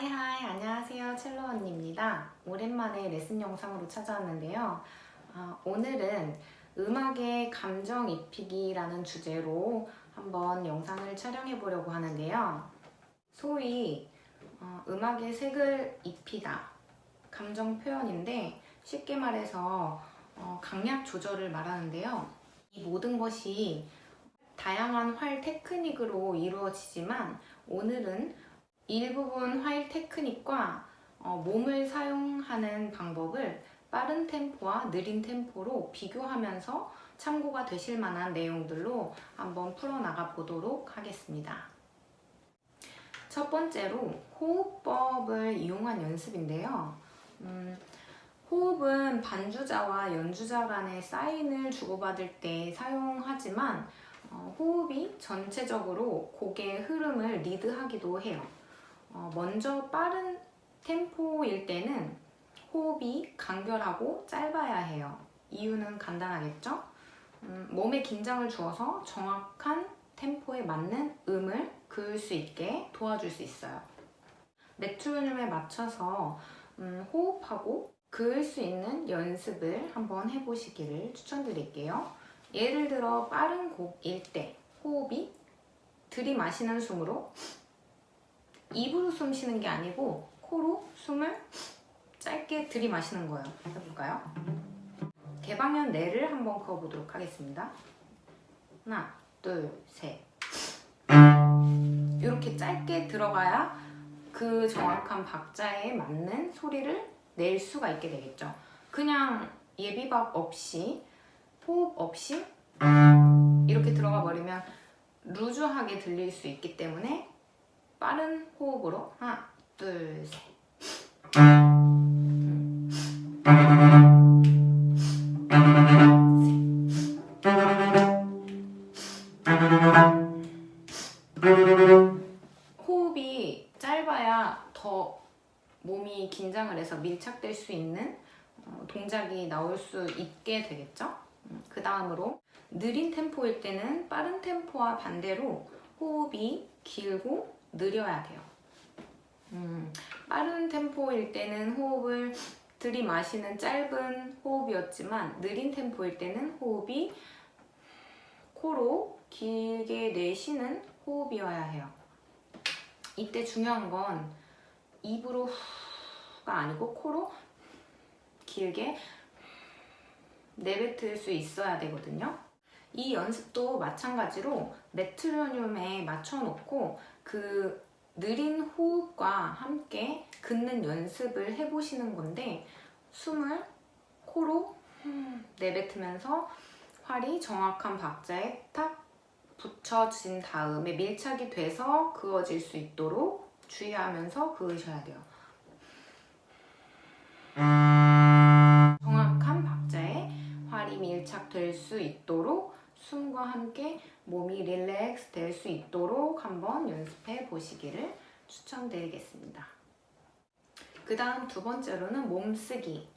하이하이, 안녕하세요. 첼로 언니입니다. 오랜만에 레슨 영상으로 찾아왔는데요. 오늘은 음악의 감정입히기라는 주제로 한번 영상을 촬영해 보려고 하는데요. 소위 음악의 색을 입히다, 감정 표현인데 쉽게 말해서 강약 조절을 말하는데요. 이 모든 것이 다양한 활 테크닉으로 이루어지지만 오늘은 일부분 화일 테크닉과 몸을 사용하는 방법을 빠른 템포와 느린 템포로 비교하면서 참고가 되실 만한 내용들로 한번 풀어나가 보도록 하겠습니다. 첫 번째로 호흡법을 이용한 연습인데요. 호흡은 반주자와 연주자 간의 사인을 주고받을 때 사용하지만 호흡이 전체적으로 곡의 흐름을 리드하기도 해요. 먼저 빠른 템포일 때는 호흡이 간결하고 짧아야 해요. 이유는 간단하겠죠? 몸에 긴장을 주어서 정확한 템포에 맞는 음을 그을 수 있게 도와줄 수 있어요. 메트로놈에 맞춰서 호흡하고 그을 수 있는 연습을 한번 해보시기를 추천드릴게요. 예를 들어 빠른 곡일 때 호흡이 들이마시는 숨으로 입으로 숨 쉬는 게 아니고 코로 숨을 짧게 들이마시는 거예요. 해볼까요? 대방연 뇌를 한번 그어보도록 하겠습니다. 하나, 둘, 셋. 이렇게 짧게 들어가야 그 정확한 박자에 맞는 소리를 낼 수가 있게 되겠죠. 그냥 예비박 없이, 호흡 없이 이렇게 들어가 버리면 루즈하게 들릴 수 있기 때문에 빠른 호흡으로 하나, 둘, 셋. 호흡이 짧아야 더 몸이 긴장을 해서 밀착될 수 있는 동작이 나올 수 있게 되겠죠? 그 다음으로 느린 템포일 때는 빠른 템포와 반대로 호흡이 길고 느려야 돼요. 빠른 템포일 때는 호흡을 들이마시는 짧은 호흡이었지만 느린 템포일 때는 호흡이 코로 길게 내쉬는 호흡이어야 해요. 이때 중요한 건 입으로 후가 아니고 코로 길게 내뱉을 수 있어야 되거든요. 이 연습도 마찬가지로 메트로놈에 맞춰놓고 그 느린 호흡과 함께 긋는 연습을 해보시는 건데 숨을 코로 내뱉으면서 활이 정확한 박자에 탁 붙여진 다음에 밀착이 돼서 그어질 수 있도록 주의하면서 그으셔야 돼요. 정확한 박자에 활이 밀착될 수 있도록 숨과 함께 몸이 릴렉스 될 수 있도록 한번 연습해 보시기를 추천드리겠습니다. 그 다음 두 번째로는 몸쓰기.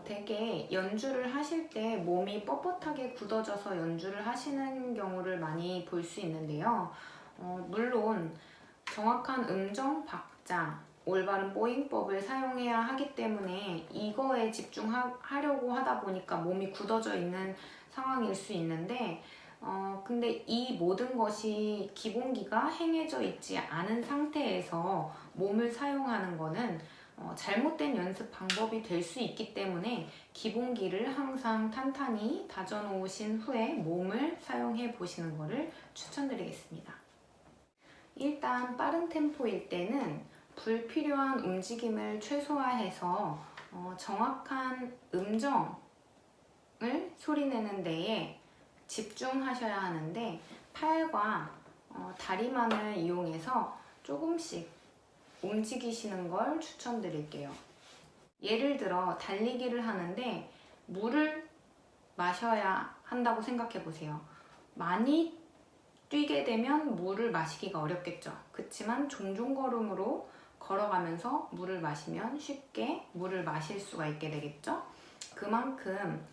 되게 연주를 하실 때 몸이 뻣뻣하게 굳어져서 연주를 하시는 경우를 많이 볼 수 있는데요. 물론 정확한 음정, 박자, 올바른 뽀잉법을 사용해야 하기 때문에 이거에 집중하려고 하다 보니까 몸이 굳어져 있는 상황일 수 있는데 근데 이 모든 것이 기본기가 행해져 있지 않은 상태에서 몸을 사용하는 거는 잘못된 연습 방법이 될 수 있기 때문에 기본기를 항상 탄탄히 다져놓으신 후에 몸을 사용해 보시는 것을 추천드리겠습니다. 일단 빠른 템포일 때는 불필요한 움직임을 최소화해서 정확한 음정을 소리내는 데에 집중하셔야 하는데 팔과 다리만을 이용해서 조금씩 움직이시는 걸 추천드릴게요. 예를 들어 달리기를 하는데 물을 마셔야 한다고 생각해 보세요. 많이 뛰게 되면 물을 마시기가 어렵겠죠. 그렇지만 종종걸음으로 걸어가면서 물을 마시면 쉽게 물을 마실 수가 있게 되겠죠. 그만큼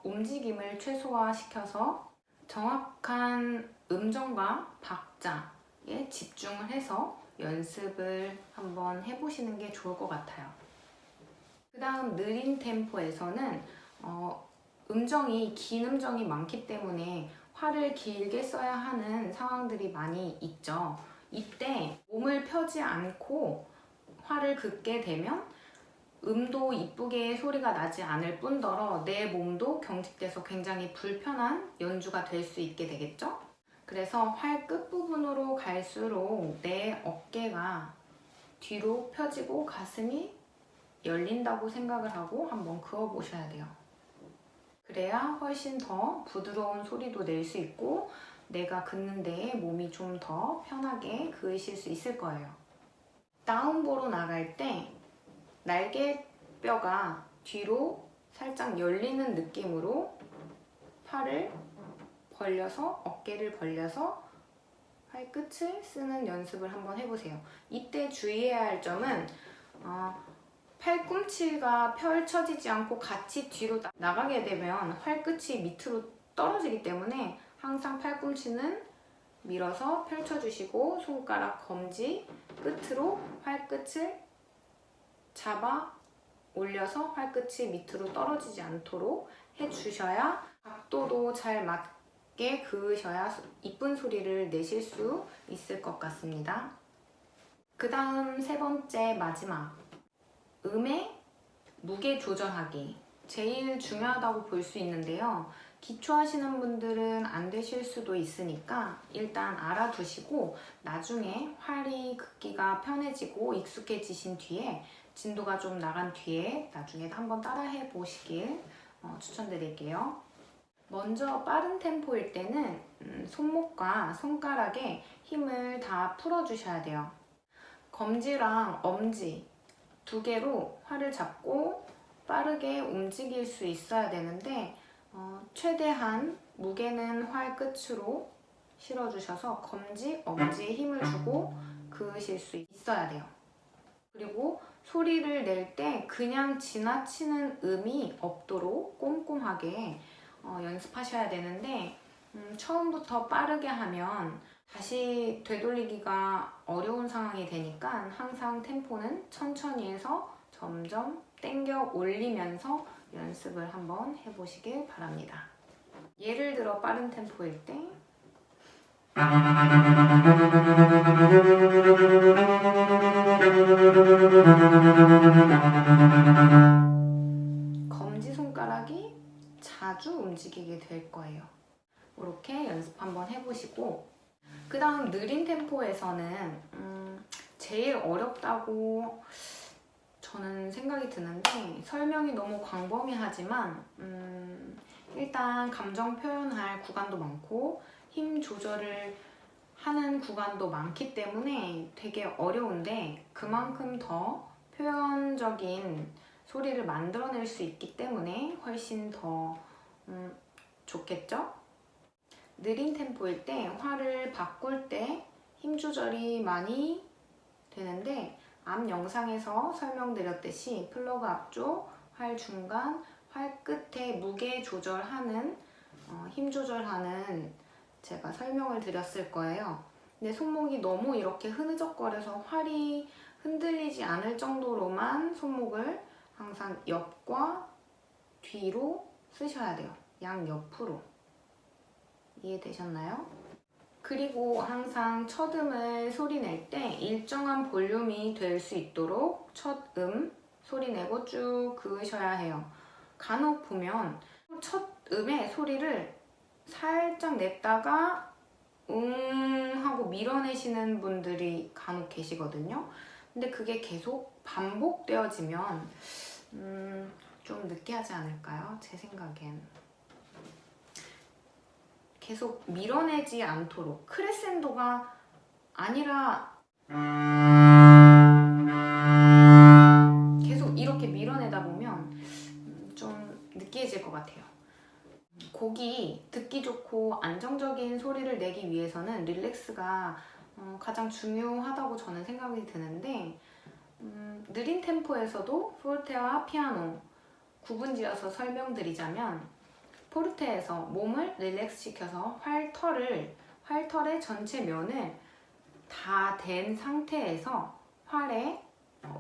움직임을 최소화시켜서 정확한 음정과 박자에 집중을 해서 연습을 한번 해보시는 게 좋을 것 같아요. 그 다음 느린 템포에서는 긴 음정이 많기 때문에 활을 길게 써야 하는 상황들이 많이 있죠. 이때 몸을 펴지 않고 활을 긋게 되면 음도 이쁘게 소리가 나지 않을 뿐더러 내 몸도 경직돼서 굉장히 불편한 연주가 될 수 있게 되겠죠? 그래서 활 끝부분으로 갈수록 내 어깨가 뒤로 펴지고 가슴이 열린다고 생각을 하고 한번 그어 보셔야 돼요. 그래야 훨씬 더 부드러운 소리도 낼 수 있고 내가 긋는 데에 몸이 좀 더 편하게 그으실 수 있을 거예요. 다운보로 나갈 때 날개뼈가 뒤로 살짝 열리는 느낌으로 팔을 벌려서 어깨를 벌려서 팔끝을 쓰는 연습을 한번 해보세요. 이때 주의해야 할 점은 팔꿈치가 펼쳐지지 않고 같이 뒤로 나가게 되면 팔끝이 밑으로 떨어지기 때문에 항상 팔꿈치는 밀어서 펼쳐주시고 손가락 검지 끝으로 팔끝을 잡아 올려서 팔끝이 밑으로 떨어지지 않도록 해주셔야 각도도 잘 맞게 그으셔야 이쁜 소리를 내실 수 있을 것 같습니다. 그 다음 세 번째 마지막, 음의 무게 조절하기. 제일 중요하다고 볼 수 있는데요. 기초하시는 분들은 안 되실 수도 있으니까 일단 알아두시고 나중에 활이 긋기가 편해지고 익숙해지신 뒤에 진도가 좀 나간 뒤에 나중에 한번 따라해 보시길 추천드릴게요. 먼저 빠른 템포일 때는 손목과 손가락에 힘을 다 풀어주셔야 돼요. 검지랑 엄지 두 개로 활을 잡고 빠르게 움직일 수 있어야 되는데 최대한 무게는 활 끝으로 실어주셔서 검지, 엄지에 힘을 주고 그으실 수 있어야 돼요. 그리고 소리를 낼 때 그냥 지나치는 음이 없도록 꼼꼼하게 연습하셔야 되는데 처음부터 빠르게 하면 다시 되돌리기가 어려운 상황이 되니까 항상 템포는 천천히 해서 점점 당겨 올리면서 연습을 한번 해보시길 바랍니다. 예를 들어 빠른 템포일 때 검지손가락이 자주 움직이게 될 거예요. 이렇게 연습 한번 해보시고 그 다음 느린 템포에서는 제일 어렵다고 저는 생각이 드는데 설명이 너무 광범위하지만 일단 감정 표현할 구간도 많고 힘 조절을 하는 구간도 많기 때문에 되게 어려운데 그만큼 더 표현적인 소리를 만들어낼 수 있기 때문에 훨씬 더 좋겠죠? 느린 템포일 때 활을 바꿀 때 힘 조절이 많이 되는데 앞 영상에서 설명드렸듯이 플러그 앞쪽, 활 중간, 활 끝에 무게 조절하는 힘 조절하는 제가 설명을 드렸을 거예요. 근데 손목이 너무 이렇게 흐느적거려서 활이 흔들리지 않을 정도로만 손목을 항상 옆과 뒤로 쓰셔야 돼요. 양옆으로. 이해되셨나요? 그리고 항상 첫 음을 소리 낼 때 일정한 볼륨이 될 수 있도록 첫 음 소리 내고 쭉 그으셔야 해요. 간혹 보면 첫 음의 소리를 살짝 냈다가 하고 밀어내시는 분들이 간혹 계시거든요. 근데 그게 계속 반복되어지면 좀 느끼하지 않을까요? 제 생각엔. 계속 밀어내지 않도록 크레센도가 아니라 계속 이렇게 밀어내다 보면 좀 느끼해질 것 같아요. 곡이 듣기 좋고 안정적인 소리를 내기 위해서는 릴렉스가 가장 중요하다고 저는 생각이 드는데 느린 템포에서도 포르테와 피아노 구분지어서 설명드리자면 포르테에서 몸을 릴렉스 시켜서 활털의 전체 면을 다 된 상태에서 활의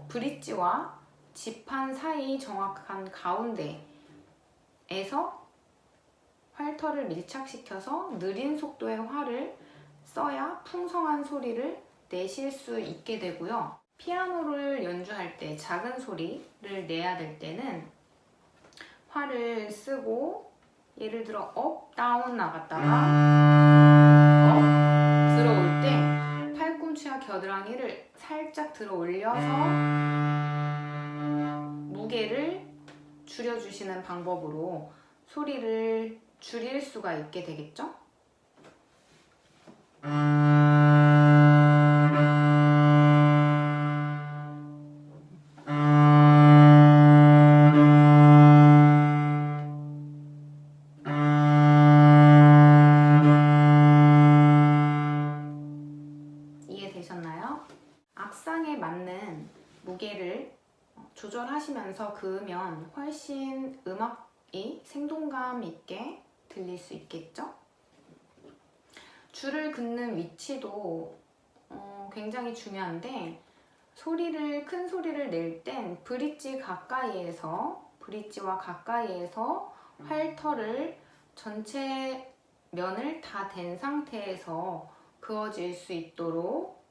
브릿지와 지판 사이 정확한 가운데에서 활터를 밀착시켜서 느린 속도의 활을 써야 풍성한 소리를 내실 수 있게 되고요. 피아노를 연주할 때 작은 소리를 내야 될 때는 활을 쓰고 예를 들어 업, 다운 나갔다가 업 들어올 때 팔꿈치와 겨드랑이를 살짝 들어 올려서 무게를 줄여주시는 방법으로 소리를 줄일 수가 있게 되겠죠? 이해되셨나요? 악상에 맞는 무게를 조절하시면서 그으면 훨씬 음악이 생동감 있게 들릴 수 있겠죠? 줄을 긋는 위치도 굉장히 중요한데 큰 소리를 낼 땐 브릿지와 가까이에서 활터를 전체 면을 다 댄 상태에서 그어질 수 있도록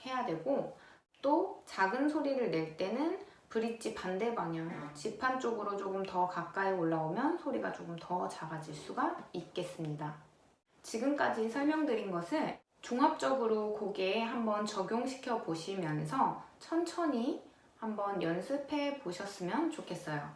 해야 되고, 또 작은 소리를 낼 때는 브릿지 반대 방향, 지판 쪽으로 조금 더 가까이 올라오면 소리가 조금 더 작아질 수가 있겠습니다. 지금까지 설명드린 것을 종합적으로 곡에 한번 적용시켜 보시면서 천천히 한번 연습해 보셨으면 좋겠어요.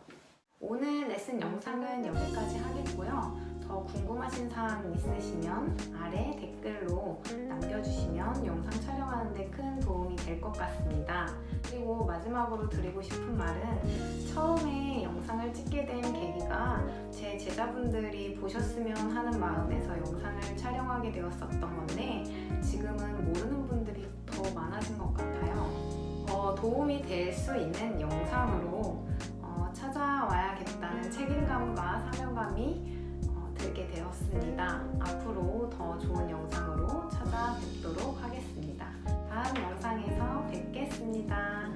오늘 레슨 영상은 여기까지 하겠고요. 더 궁금하신 사항 있으시면 아래 댓글로 남겨주시면 영상 촬영하는 데 큰 도움이 될 것 같습니다. 그리고 마지막으로 드리고 싶은 말은 처음에 영상을 찍게 된 계기가 제 제자분들이 보셨으면 하는 마음에서 영상을 촬영하게 되었었던 건데 지금은 모르는 분들이 더 많아진 것 같아요. 도움이 될 수 있는 영상으로 찾아와야겠다는 책임감과 사명감이 들게 되었습니다. 앞으로 더 좋은 영상으로 찾아뵙도록 하겠습니다. 다음 영상에서 뵙겠습니다.